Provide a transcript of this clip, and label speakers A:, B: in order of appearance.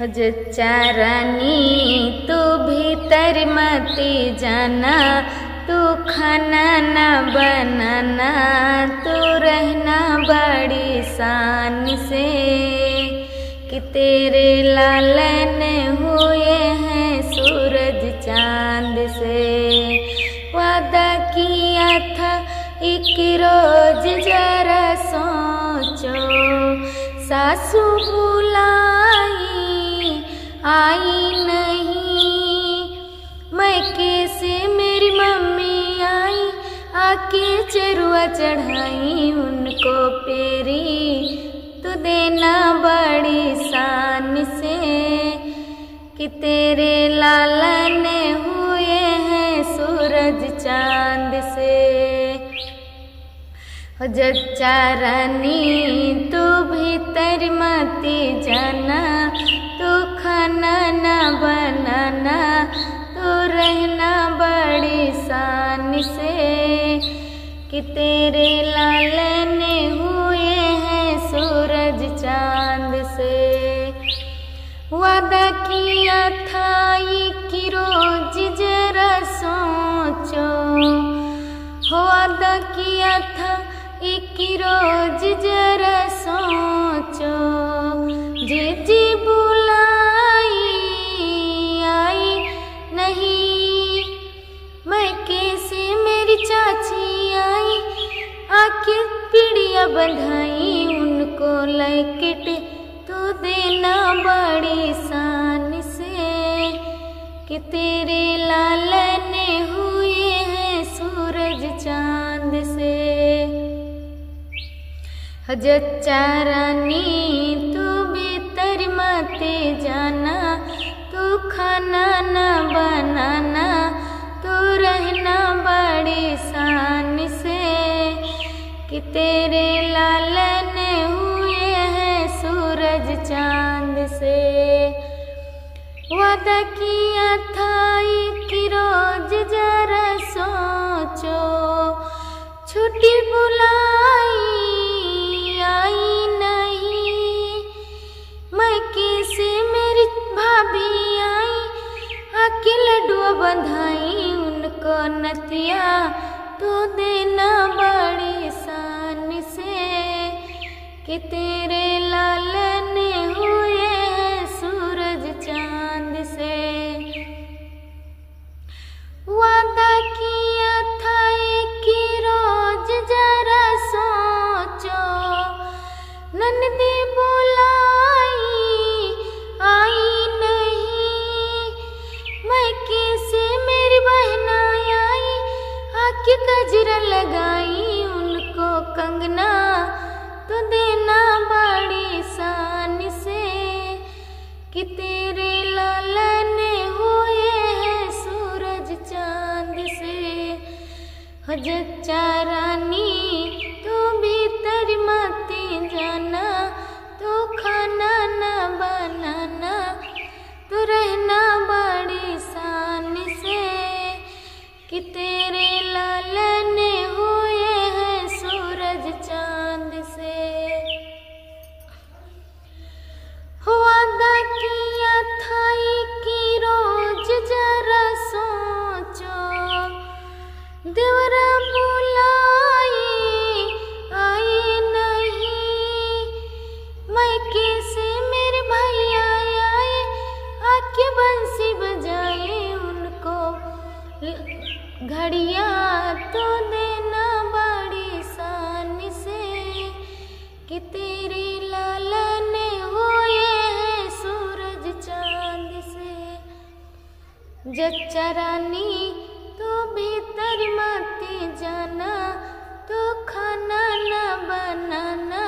A: जच्चा रानी तू भीतर मती जाना, तू खाना न बनाना, तू रहना बड़ी शान से कि तेरे लालन हुए हैं सूरज चांद से। वादा किया था एक रोज जरा सोचो, सासू बुलाई आई नहीं, मैके से मेरी मम्मी आई आके चरुआ चढ़ाई उनको पेरी, तू देना बड़ी शान से कि तेरे लालन हुए हैं सूरज चांद से। जच्चा रानी तू भीतर मती जाना, तू खाना न बनाना, तू रहना बड़ी शान से कि तेरे लालन हुए हैं सूरज चांद से। वादा किया था कि रोज जरा सोचो, वादा किया था एक रोज जरा सोचो, जी बुलाई आई नहीं, मैके से मेरी चाची आई आके पीड़िया बंधाई उनको लैकेट, तो देना बड़ी शान से कि तेरे लालन हुए हैं सूरज चांद से। जच्चा रानी तू भीतर मती जाना, तू खाना न बनाना, तू रहना बड़ी शान से कि तेरे लालन हुए हैं सूरज चांद से। वादा किया था कि रोज जरा सोचो, छुट्टी बुलाई आई नहीं, मैके से मेरी भाभी आई आके लड्डुआ बंधाई उनको नथिया, तो देना बड़ी शान से कि तेरे लालन हुए हैं सूरज चांद से। वादा किया था कि रोज जरा सोचो, ननदी बुलाई आई नहीं, मैके से मेरी बहना आई आके गजरा लगाई उनको कंगना, तो देना बड़ी शान से कि तेरे लालन हुए हैं सूरज चांद से। जच्चा रानी तू भीतर मती जाना, तू खाना न बनाना, तू रहना बड़ी शान से कि तेरे लालन हुए हैं सूरज चांद से। वादा किया था कि रोज जरा सोचो, देवरा बुलाई आई नहीं, मैके से मेरे भैया आए आके बंसी बजाए उनको घड़िया, तो देना बड़ी शान से कि तेरे लालन हुए हैं सूरज चांद से। जच्चा रानी तू भीतर मती जाना, तू खाना न बनाना,